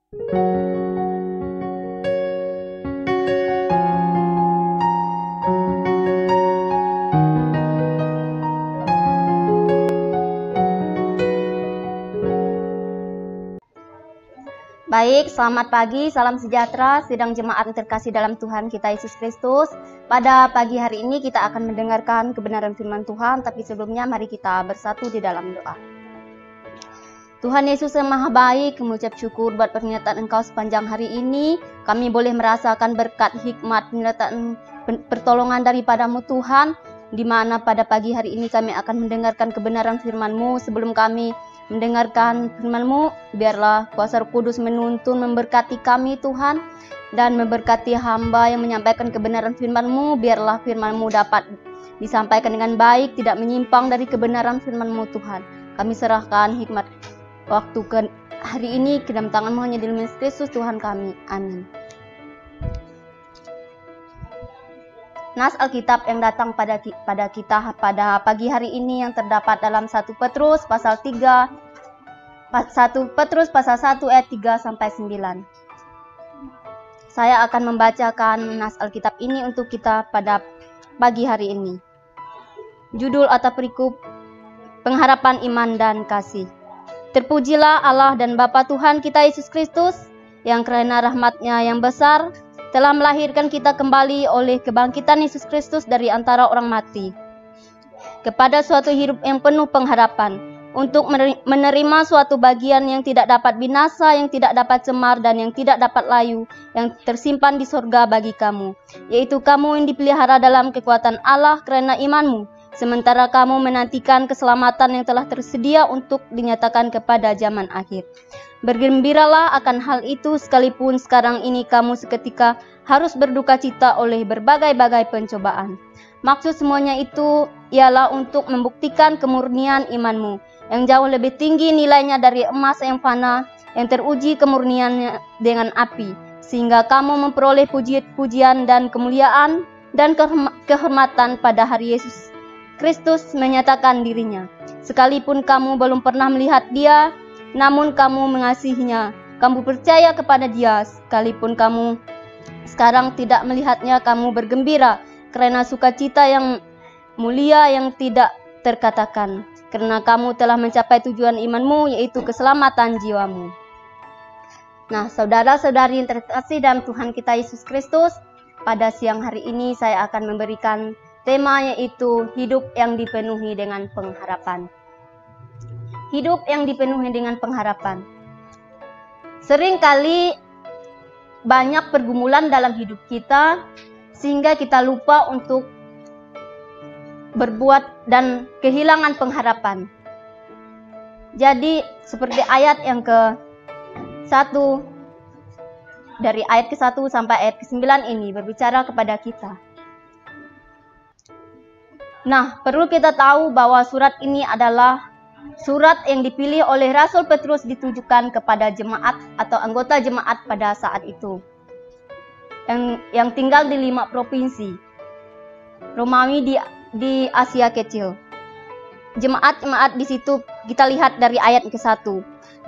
Baik, selamat pagi, salam sejahtera, sidang jemaat yang terkasih dalam Tuhan kita Yesus Kristus. Pada pagi hari ini kita akan mendengarkan kebenaran firman Tuhan, tapi sebelumnya mari kita bersatu di dalam doa. Tuhan Yesus yang Maha Baik, mengucap syukur buat pernyataan Engkau sepanjang hari ini. Kami boleh merasakan berkat hikmat pernyataan pertolongan daripadamu Tuhan, di mana pada pagi hari ini kami akan mendengarkan kebenaran firman-Mu. Sebelum kami mendengarkan firman-Mu, biarlah kuasa Roh Kudus menuntun memberkati kami Tuhan, dan memberkati hamba yang menyampaikan kebenaran firman-Mu. Biarlah firman-Mu dapat disampaikan dengan baik, tidak menyimpang dari kebenaran firman-Mu Tuhan. Kami serahkan hikmat waktu ke hari ini ke dalam tangan-Mu hanya di dalam Yesus Kristus Tuhan kami. Amin. Nas Alkitab yang datang pada kita pada pagi hari ini yang terdapat dalam 1 Petrus pasal 1 ayat 3 sampai 9. Saya akan membacakan nas Alkitab ini untuk kita pada pagi hari ini. Judul atau perikop pengharapan iman dan kasih. Terpujilah Allah dan Bapa Tuhan kita Yesus Kristus, yang karena rahmat-Nya yang besar telah melahirkan kita kembali oleh kebangkitan Yesus Kristus dari antara orang mati, kepada suatu hidup yang penuh pengharapan, untuk menerima suatu bagian yang tidak dapat binasa, yang tidak dapat cemar, dan yang tidak dapat layu, yang tersimpan di sorga bagi kamu, yaitu kamu yang dipelihara dalam kekuatan Allah karena imanmu, sementara kamu menantikan keselamatan yang telah tersedia untuk dinyatakan kepada zaman akhir. Bergembiralah akan hal itu, sekalipun sekarang ini kamu seketika harus berduka cita oleh berbagai-bagai pencobaan. Maksud semuanya itu ialah untuk membuktikan kemurnian imanmu, yang jauh lebih tinggi nilainya dari emas yang fana, yang teruji kemurniannya dengan api, sehingga kamu memperoleh puji-pujian dan kemuliaan dan kehormatan pada hari Yesus Kristus menyatakan dirinya. Sekalipun kamu belum pernah melihat Dia, namun kamu mengasihinya, kamu percaya kepada Dia. Sekalipun kamu sekarang tidak melihatnya, kamu bergembira karena sukacita yang mulia yang tidak terkatakan, karena kamu telah mencapai tujuan imanmu, yaitu keselamatan jiwamu. Nah, saudara-saudari yang terkasih dalam Tuhan kita Yesus Kristus, pada siang hari ini saya akan memberikan tema, yaitu hidup yang dipenuhi dengan pengharapan. Hidup yang dipenuhi dengan pengharapan. Seringkali banyak pergumulan dalam hidup kita, sehingga kita lupa untuk berbuat dan kehilangan pengharapan. Jadi seperti ayat yang ke-1, dari ayat ke-1 sampai ayat ke-9 ini berbicara kepada kita. Nah, perlu kita tahu bahwa surat ini adalah surat yang dipilih oleh Rasul Petrus, ditujukan kepada jemaat atau anggota jemaat pada saat itu, yang tinggal di 5 provinsi Romawi di Asia Kecil. Jemaat-jemaat di situ kita lihat dari ayat ke-1.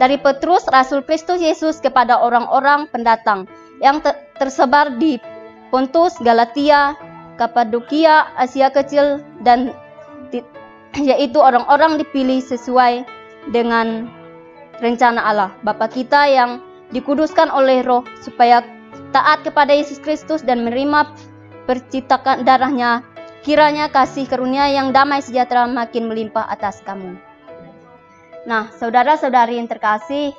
Dari Petrus, Rasul Kristus Yesus, kepada orang-orang pendatang yang tersebar di Pontus, Galatia, Kapadokia, Asia Kecil, dan yaitu orang-orang dipilih sesuai dengan rencana Allah Bapa kita yang dikuduskan oleh Roh, supaya taat kepada Yesus Kristus dan menerima percitakan darahnya. Kiranya kasih karunia yang damai sejahtera makin melimpah atas kamu. Nah, saudara-saudari yang terkasih,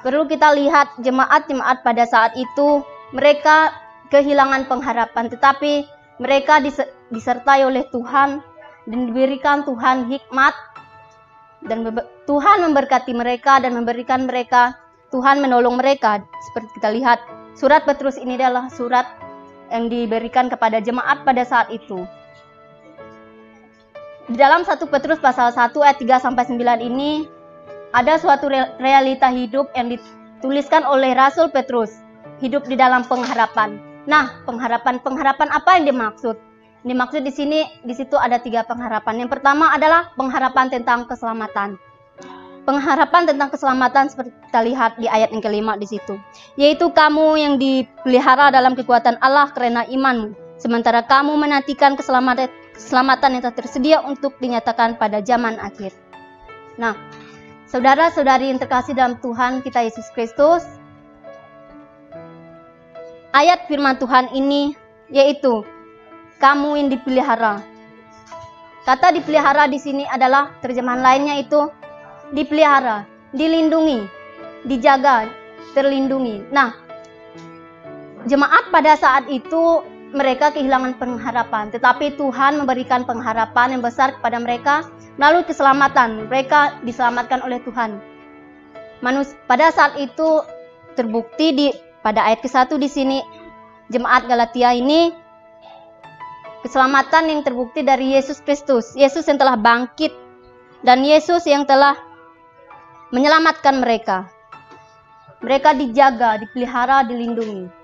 perlu kita lihat jemaat-jemaat pada saat itu, mereka kehilangan pengharapan, tetapi mereka disertai oleh Tuhan dan diberikan Tuhan hikmat, dan Tuhan memberkati mereka dan memberikan mereka, Tuhan menolong mereka. Seperti kita lihat, surat Petrus ini adalah surat yang diberikan kepada jemaat pada saat itu. Di dalam 1 Petrus pasal 1 ayat 3 sampai 9 ini ada suatu realita hidup yang dituliskan oleh Rasul Petrus, hidup di dalam pengharapan. Nah, pengharapan apa yang dimaksud? Dimaksud di situ ada 3 pengharapan. Yang pertama adalah pengharapan tentang keselamatan. pengharapan tentang keselamatan seperti kita lihat di ayat yang kelima di situ. Yaitu kamu yang dipelihara dalam kekuatan Allah karena imanmu. Sementara kamu menantikan keselamatan yang tersedia untuk dinyatakan pada zaman akhir. Nah, saudara-saudari yang terkasih dalam Tuhan kita Yesus Kristus, ayat firman Tuhan ini yaitu kamu yang dipelihara. Kata dipelihara di sini adalah terjemahan lainnya itu dipelihara, dilindungi, dijaga, terlindungi. Nah, jemaat pada saat itu mereka kehilangan pengharapan, tetapi Tuhan memberikan pengharapan yang besar kepada mereka melalui keselamatan. Mereka diselamatkan oleh Tuhan. Pada saat itu terbukti pada ayat ke-1 di sini, jemaat Galatia ini keselamatan yang terbukti dari Yesus Kristus. Yesus yang telah bangkit dan Yesus yang telah menyelamatkan mereka. Mereka dijaga, dipelihara, dilindungi.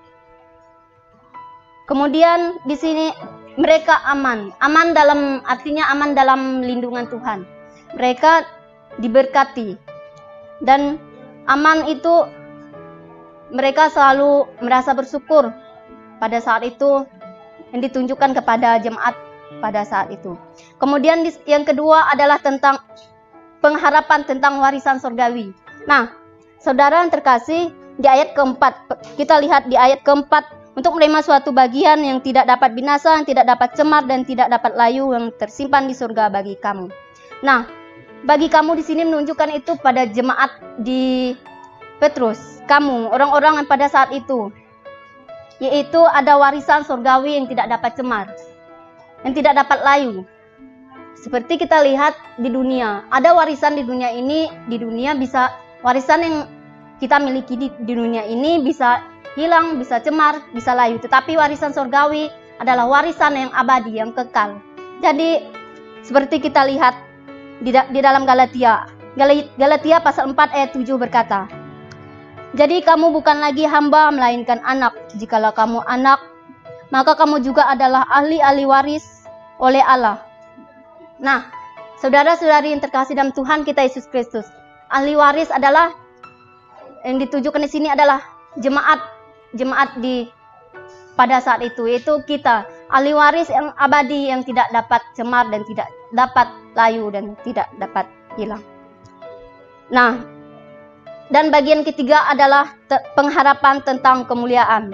Kemudian di sini mereka aman. Aman artinya aman dalam lindungan Tuhan. Mereka diberkati. Dan aman itu mereka selalu merasa bersyukur pada saat itu yang ditunjukkan kepada jemaat pada saat itu. Kemudian yang kedua adalah tentang pengharapan tentang warisan surgawi. Nah, saudara yang terkasih, di ayat keempat, kita lihat di ayat keempat, untuk menerima suatu bagian yang tidak dapat binasa, yang tidak dapat cemar, dan tidak dapat layu yang tersimpan di surga bagi kamu. Nah, bagi kamu di sini menunjukkan itu pada jemaat di Petrus. Kamu, orang-orang yang pada saat itu, yaitu ada warisan surgawi yang tidak dapat cemar, yang tidak dapat layu. Seperti kita lihat di dunia, ada warisan di dunia ini, di dunia bisa, warisan yang kita miliki di dunia ini bisa hilang, bisa cemar, bisa layu. Tetapi warisan surgawi adalah warisan yang abadi, yang kekal. Jadi seperti kita lihat di dalam Galatia pasal 4 ayat 7 berkata, jadi kamu bukan lagi hamba melainkan anak. Jikalau kamu anak, maka kamu juga adalah ahli-ahli waris oleh Allah. Nah, saudara-saudari yang terkasih dalam Tuhan kita Yesus Kristus, ahli waris adalah yang ditujukan di sini adalah jemaat di pada saat itu, yaitu kita, ahli waris yang abadi yang tidak dapat cemar dan tidak dapat layu dan tidak dapat hilang. Nah, dan bagian ketiga adalah pengharapan tentang kemuliaan.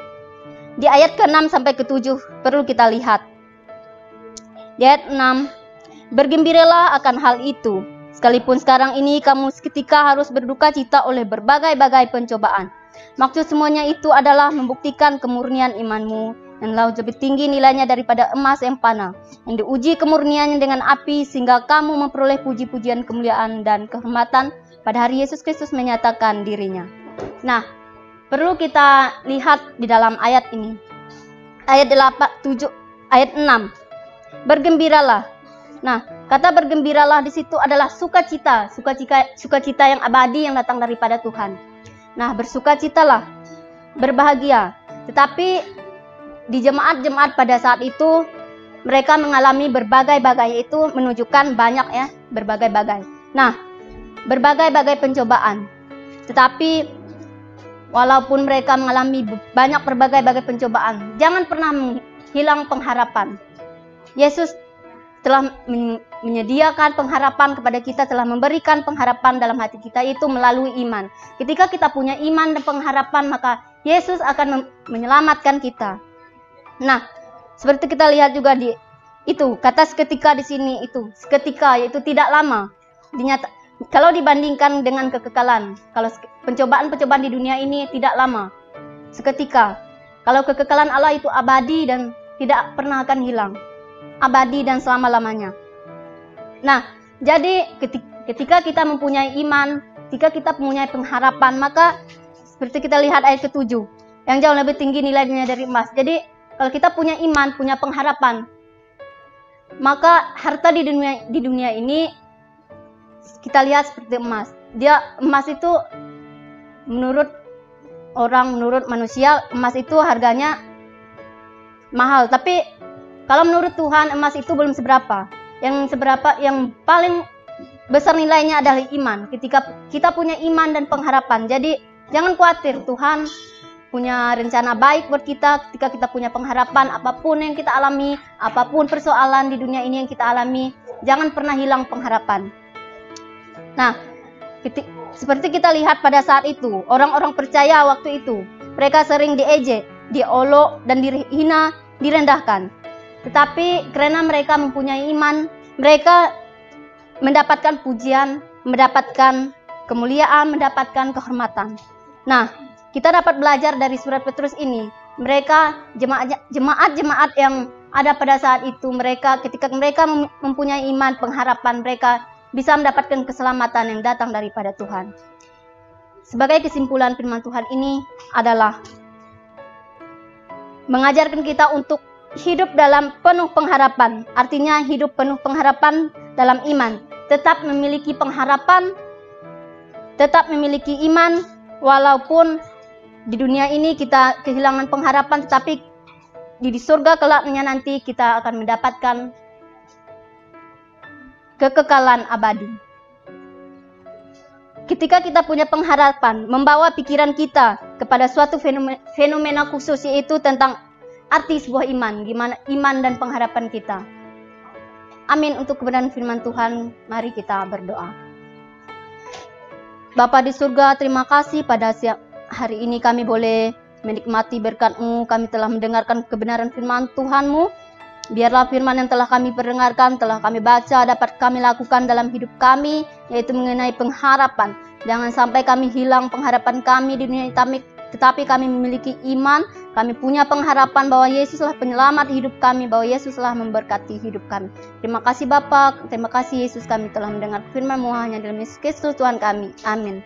Di ayat ke-6 sampai ke-7 perlu kita lihat. Di ayat 6, bergembiralah akan hal itu, sekalipun sekarang ini kamu seketika harus berduka cita oleh berbagai-bagai pencobaan. Maksud semuanya itu adalah membuktikan kemurnian imanmu yang lebih tinggi nilainya daripada emas yang panah, yang diuji kemurniannya dengan api sehingga kamu memperoleh puji-pujian, kemuliaan dan kehormatan pada hari Yesus Kristus menyatakan dirinya. Nah, perlu kita lihat di dalam ayat ini. Ayat 6. Bergembiralah. Nah, kata bergembiralah di situ adalah sukacita yang abadi yang datang daripada Tuhan. Nah, bersukacitalah, berbahagia. Tetapi di jemaat-jemaat pada saat itu mereka mengalami berbagai-bagai, itu menunjukkan banyak ya, berbagai-bagai. Nah, berbagai-bagai pencobaan. Tetapi walaupun mereka mengalami banyak berbagai-bagai pencobaan, jangan pernah hilang pengharapan. Yesus telah menyediakan pengharapan kepada kita, telah memberikan pengharapan dalam hati kita, itu melalui iman. Ketika kita punya iman dan pengharapan, maka Yesus akan menyelamatkan kita. Nah, seperti kita lihat juga di itu, kata seketika di sini itu, seketika yaitu tidak lama. Kalau dibandingkan dengan kekekalan, kalau pencobaan-pencobaan di dunia ini tidak lama, seketika. Kalau kekekalan Allah itu abadi dan tidak pernah akan hilang, abadi dan selama-lamanya. Nah, jadi ketika kita mempunyai iman, ketika kita mempunyai pengharapan, maka seperti kita lihat ayat ke-7, yang jauh lebih tinggi nilainya dari emas. Jadi kalau kita punya iman, punya pengharapan, maka harta di dunia ini kita lihat seperti emas. Emas itu menurut manusia, emas itu harganya mahal. Tapi kalau menurut Tuhan, emas itu belum seberapa. Yang paling besar nilainya adalah iman. Ketika kita punya iman dan pengharapan, jadi jangan khawatir, Tuhan punya rencana baik buat kita. Ketika kita punya pengharapan, apapun yang kita alami, apapun persoalan di dunia ini yang kita alami, jangan pernah hilang pengharapan. Nah, seperti kita lihat pada saat itu, orang-orang percaya waktu itu, mereka sering diejek, diolok, dan dihina, direndahkan. Tetapi karena mereka mempunyai iman, mereka mendapatkan pujian, mendapatkan kemuliaan, mendapatkan kehormatan. Nah, kita dapat belajar dari surat Petrus ini. Mereka jemaat-jemaat yang ada pada saat itu, ketika mereka mempunyai iman, pengharapan, mereka bisa mendapatkan keselamatan yang datang daripada Tuhan. Sebagai kesimpulan, firman Tuhan ini adalah mengajarkan kita untuk hidup dalam penuh pengharapan. Artinya hidup penuh pengharapan dalam iman. Tetap memiliki pengharapan, tetap memiliki iman, walaupun di dunia ini kita kehilangan pengharapan, tetapi di surga kelaknya nanti kita akan mendapatkan kekekalan abadi. Ketika kita punya pengharapan, membawa pikiran kita kepada suatu fenomena khusus, yaitu tentang arti sebuah iman, gimana iman dan pengharapan kita. Amin. Untuk kebenaran firman Tuhan, mari kita berdoa. Bapa di surga, terima kasih pada siang hari ini kami boleh menikmati berkat-Mu. Kami telah mendengarkan kebenaran firman Tuhan-Mu. Biarlah firman yang telah kami perdengarkan, telah kami baca, dapat kami lakukan dalam hidup kami, yaitu mengenai pengharapan. Jangan sampai kami hilang pengharapan kami di dunia ini, tetapi kami memiliki iman, kami punya pengharapan bahwa Yesuslah penyelamat hidup kami, bahwa Yesuslah memberkati hidup kami. Terima kasih Bapa, terima kasih Yesus, kami telah mendengar firman-Mu hanya dalam Yesus Kristus Tuhan kami. Amin.